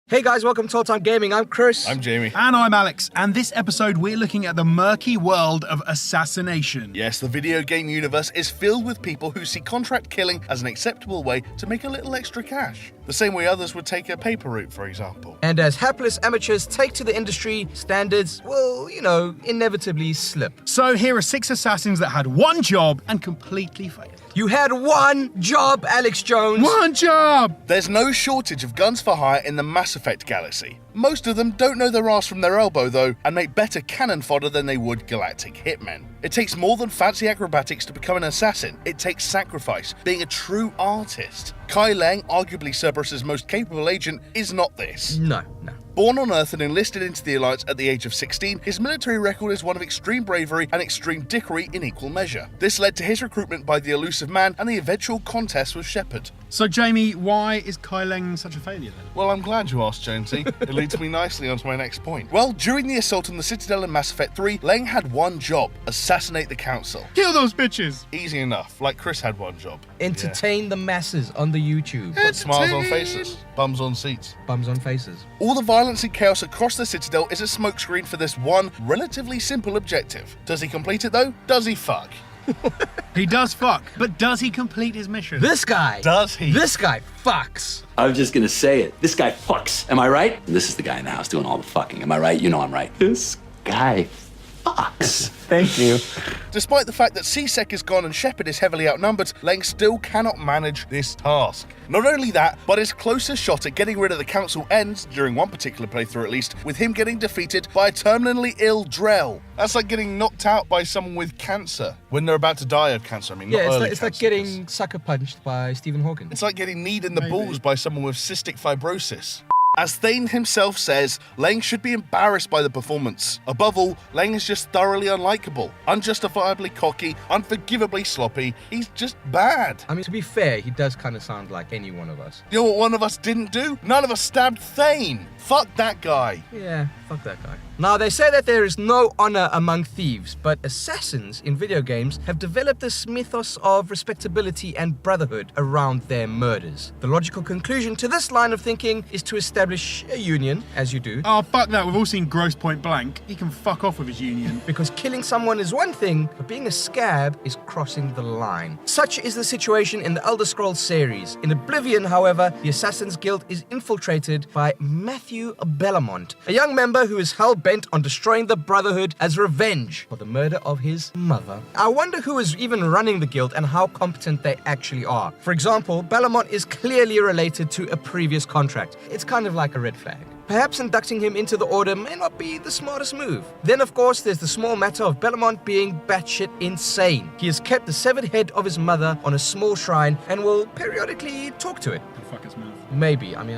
Hey guys, welcome to All Time Gaming. I'm Chris. I'm Jamie. And I'm Alex. And this episode, we're looking at the murky world of assassination. Yes, the video game universe is filled with people who see contract killing as an acceptable way to make a little extra cash. The same way others would take a paper route, for example. And as hapless amateurs take to the industry, standards will, inevitably slip. So here are 6 assassins that had one job and completely failed. You had one job, Alex Jones. One job! There's no shortage of guns for hire in the Mass Effect galaxy. Most of them don't know their ass from their elbow though, and make better cannon fodder than they would galactic hitmen. It takes more than fancy acrobatics to become an assassin. It takes sacrifice, being a true artist. Kai Leng, arguably Cerberus's most capable agent, is not this. No. Born on Earth and enlisted into the Alliance at the age of 16, his military record is one of extreme bravery and extreme dickery in equal measure. This led to his recruitment by the Elusive Man and the eventual contest with Shepard. So Jamie, why is Kai Leng such a failure then? Well, I'm glad you asked, Jonesy. It leads me nicely onto my next point. Well, during the assault on the Citadel in Mass Effect 3, Leng had one job: assassinate the Council. Kill those bitches! Easy enough, like Chris had one job. Entertain the masses on the YouTube. Put smiles on faces, bums on seats. Bums on faces. All the violence and chaos across the Citadel is a smokescreen for this one relatively simple objective. Does he complete it though? Does he fuck? He does fuck, but does he complete his mission? This guy. Does he? This guy fucks. I was just gonna say it. This guy fucks. Am I right? This is the guy in the house doing all the fucking. Am I right? You know I'm right. This guy fucks. Thank you. Despite the fact that C-Sec is gone and Shepard is heavily outnumbered, Leng still cannot manage this task. Not only that, but his closest shot at getting rid of the Council ends, during one particular playthrough at least, with him getting defeated by a terminally ill Drell. That's like getting knocked out by someone with cancer when they're about to die of cancer. I mean, not early it's like cancer. getting sucker punched by Stephen Hawking. It's like getting kneed in the balls by someone with cystic fibrosis. As Thane himself says, Leng should be embarrassed by the performance. Above all, Leng is just thoroughly unlikable, unjustifiably cocky, unforgivably sloppy. He's just bad. I mean, to be fair, he does kind of sound like any one of us. You know what one of us didn't do? None of us stabbed Thane. Fuck that guy. Yeah, fuck that guy. Now, they say that there is no honor among thieves, but assassins in video games have developed this mythos of respectability and brotherhood around their murders. The logical conclusion to this line of thinking is to establish a union, as you do. Oh, fuck that. We've all seen Gross Point Blank. He can fuck off with his union. Because killing someone is one thing, but being a scab is crossing the line. Such is the situation in the Elder Scrolls series. In Oblivion, however, the Assassin's Guild is infiltrated by Matthew Bellamont, a young member who is hell-bent on destroying the Brotherhood as revenge for the murder of his mother. I wonder who is even running the guild and how competent they actually are. For example, Bellamont is clearly related to a previous contract. It's kind of like a red flag. Perhaps inducting him into the order may not be the smartest move. Then, of course, there's the small matter of Bellamont being batshit insane. He has kept the severed head of his mother on a small shrine and will periodically talk to it. Fuck his mouth. Maybe. I mean,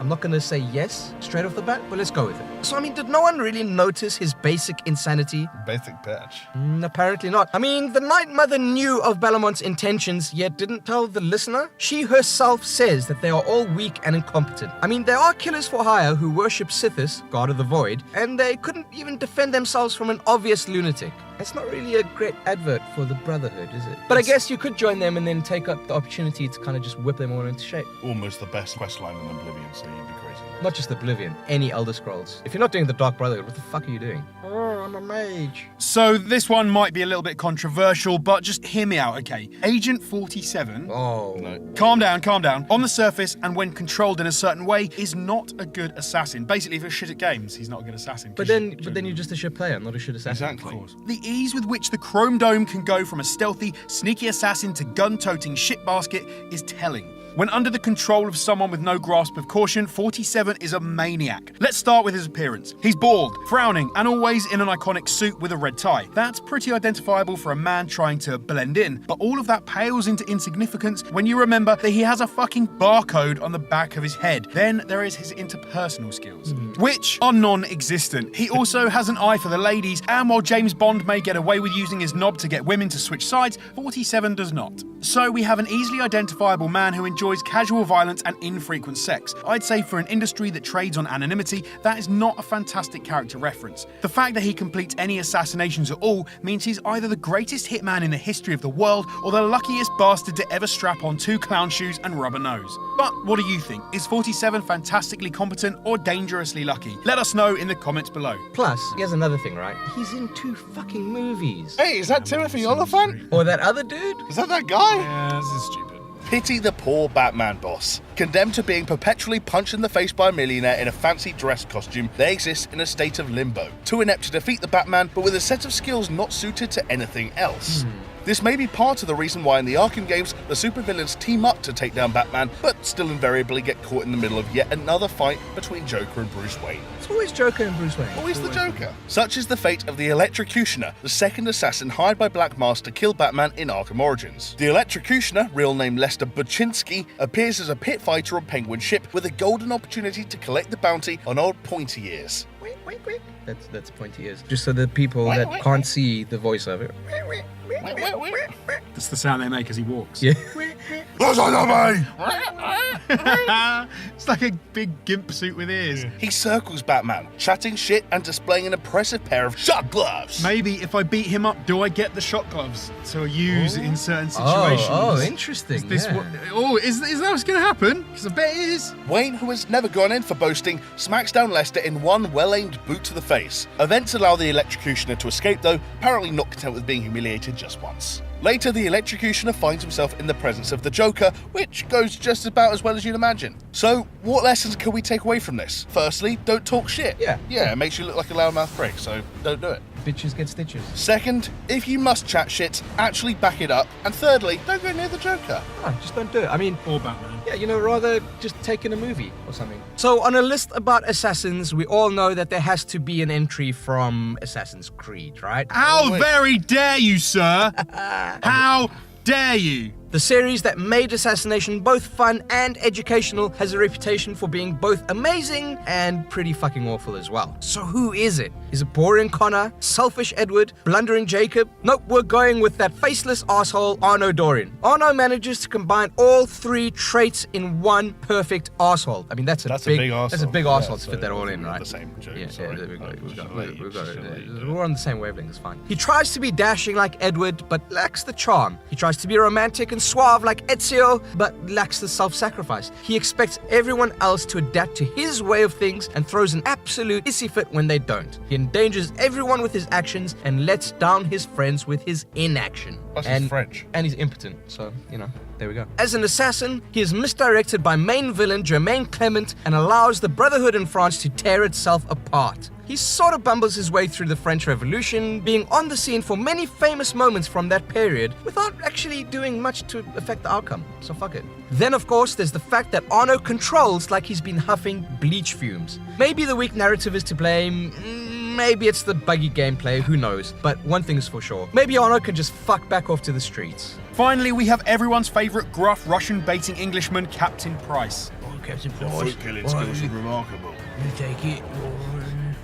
I'm not going to say yes straight off the bat, but let's go with it. So, I mean, did no one really notice his basic insanity? Basic bitch. Apparently not. I mean, the Night Mother knew of Bellamont's intentions, yet didn't tell the listener. She herself says that they are all weak and incompetent. I mean, there are killers for hire who worship Sithis, God of the Void, and they couldn't even defend themselves from an obvious lunatic. It's not really a great advert for the Brotherhood, is it? But I guess you could join them and then take up the opportunity to kind of just whip them all into shape. Almost the best questline in Oblivion, so you'd be crazy. Not just Oblivion, any Elder Scrolls. If you're not doing the Dark Brotherhood, what the fuck are you doing? Oh, I'm a mage. So this one might be a little bit controversial, but just hear me out, okay? Agent 47... Oh. No. Calm down. On the surface, and when controlled in a certain way, is not a good assassin. Basically, if you're shit at games, he's not a good assassin. But then you're just a shit player, not a shit assassin. Exactly. Of course. The ease with which the Chrome Dome can go from a stealthy, sneaky assassin to gun-toting shitbasket is telling. When under the control of someone with no grasp of caution, 47 is a maniac. Let's start with his appearance. He's bald, frowning, and always in an iconic suit with a red tie. That's pretty identifiable for a man trying to blend in, but all of that pales into insignificance when you remember that he has a fucking barcode on the back of his head. Then there is his interpersonal skills, which are non-existent. He also has an eye for the ladies, and while James Bond may get away with using his knob to get women to switch sides, 47 does not. So we have an easily identifiable man who enjoys casual violence and infrequent sex. I'd say for an industry that trades on anonymity, that is not a fantastic character reference. The fact that he completes any assassinations at all means he's either the greatest hitman in the history of the world or the luckiest bastard to ever strap on 2 clown shoes and rub a nose. But what do you think? Is 47 fantastically competent or dangerously lucky? Let us know in the comments below. Plus, here's another thing, right? He's in 2 fucking movies. Hey, is that Timothy Oliphant? Or that other dude? Is that guy? Yeah, this is stupid. Pity the poor Batman boss. Condemned to being perpetually punched in the face by a millionaire in a fancy dress costume, they exist in a state of limbo. Too inept to defeat the Batman, but with a set of skills not suited to anything else. This may be part of the reason why in the Arkham games, the supervillains team up to take down Batman, but still invariably get caught in the middle of yet another fight between Joker and Bruce Wayne. It's always Joker and Bruce Wayne. Always the Joker. Such is the fate of the Electrocutioner, the second assassin hired by Black Mask to kill Batman in Arkham Origins. The Electrocutioner, real name Lester Buczynski, appears as a pit fighter on Penguin's ship with a golden opportunity to collect the bounty on old pointy ears. Wait. That's pointy ears. Just so the people that can't see the voiceover. That's the sound they make as he walks. Yeah. It's like a big gimp suit with ears. He circles Batman, chatting shit and displaying an impressive pair of shot gloves. Maybe if I beat him up, do I get the shot gloves to use in certain situations? Oh, interesting. Is this yeah. what? Is that what's going to happen? Because I bet it is. Wayne, who has never gone in for boasting, smacks down Lester in one well-aimed boot to the face. Events allow the Electrocutioner to escape though, apparently not content with being humiliated just once. Later, the Electrocutioner finds himself in the presence of the Joker, which goes just about as well as you'd imagine. So, what lessons can we take away from this? Firstly, don't talk shit. Yeah. Yeah, it makes you look like a loudmouth prick, so don't do it. Bitches get stitches. Second, if you must chat shit, actually back it up. And thirdly, don't go near the Joker. Just don't do it. I mean, Or Batman. yeah, rather just take in a movie or something. So on a list about assassins, we all know that there has to be an entry from Assassin's Creed, right? How very dare you, sir? How dare you? The series that made assassination both fun and educational has a reputation for being both amazing and pretty fucking awful as well. So who is it? Is it boring Connor, selfish Edward, blundering Jacob? Nope, we're going with that faceless asshole Arno Dorian. Arno manages to combine all 3 traits in one perfect asshole. I mean, that's a big arsehole. That's a big arsehole to fit that all in, right? The same joke. Yeah, sorry. we've got it. We're on the same wavelength, it's fine. He tries to be dashing like Edward, but lacks the charm. He tries to be romantic and suave like Ezio, but lacks the self-sacrifice. He expects everyone else to adapt to his way of things and throws an absolute hissy fit when they don't. He endangers everyone with his actions and lets down his friends with his inaction. Plus he's French. And he's impotent, so, there we go. As an assassin, he is misdirected by main villain Gamaing Clement and allows the Brotherhood in France to tear itself apart. He sort of bumbles his way through the French Revolution, being on the scene for many famous moments from that period without actually doing much to affect the outcome, so fuck it. Then of course there's the fact that Arno controls like he's been huffing bleach fumes. Maybe the weak narrative is to blame, maybe it's the buggy gameplay, who knows, but one thing is for sure, maybe Arno can just fuck back off to the streets. Finally, we have everyone's favourite gruff Russian-baiting Englishman, Captain Price. Captain Foot killing skills are remarkable. You take it.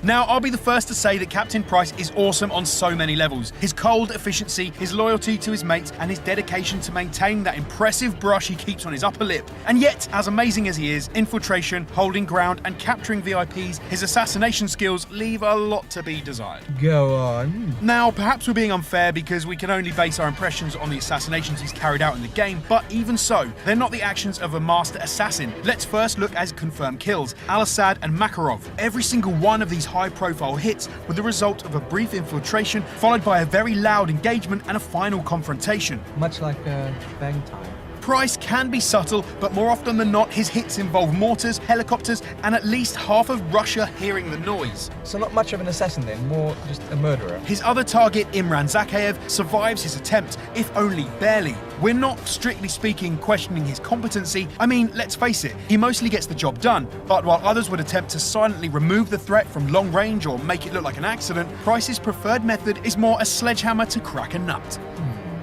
Now, I'll be the first to say that Captain Price is awesome on so many levels. His cold efficiency, his loyalty to his mates, and his dedication to maintain that impressive brush he keeps on his upper lip. And yet, as amazing as he is, infiltration, holding ground, and capturing VIPs, his assassination skills leave a lot to be desired. Go on. Now, perhaps we're being unfair because we can only base our impressions on the assassinations he's carried out in the game, but even so, they're not the actions of a master assassin. Let's first look at his confirmed kills, Al-Assad and Makarov. Every single one of these high-profile hits were the result of a brief infiltration, followed by a very loud engagement and a final confrontation. Much like Bang Time. Price can be subtle, but more often than not, his hits involve mortars, helicopters, and at least half of Russia hearing the noise. So not much of an assassin then, more just a murderer. His other target, Imran Zakhaev, survives his attempt, if only barely. We're not, strictly speaking, questioning his competency. I mean, let's face it, he mostly gets the job done, but while others would attempt to silently remove the threat from long range or make it look like an accident, Price's preferred method is more a sledgehammer to crack a nut.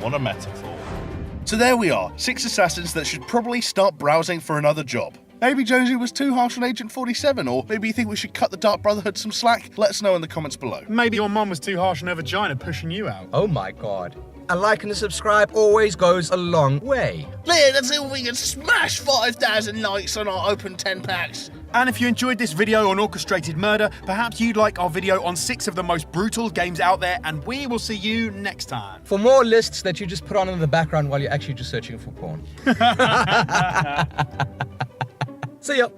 What a metaphor. So there we are, 6 assassins that should probably start browsing for another job. Maybe Jonesy was too harsh on Agent 47, or maybe you think we should cut the Dark Brotherhood some slack? Let us know in the comments below. Maybe your mum was too harsh on her vagina pushing you out. Oh my god. a like and a subscribe always goes a long way. Liam, until we can smash 5,000 likes on our open 10 packs. And if you enjoyed this video on orchestrated murder, perhaps you'd like our video on 6 of the most brutal games out there, and we will see you next time. For more lists that you just put on in the background while you're actually just searching for porn. See ya.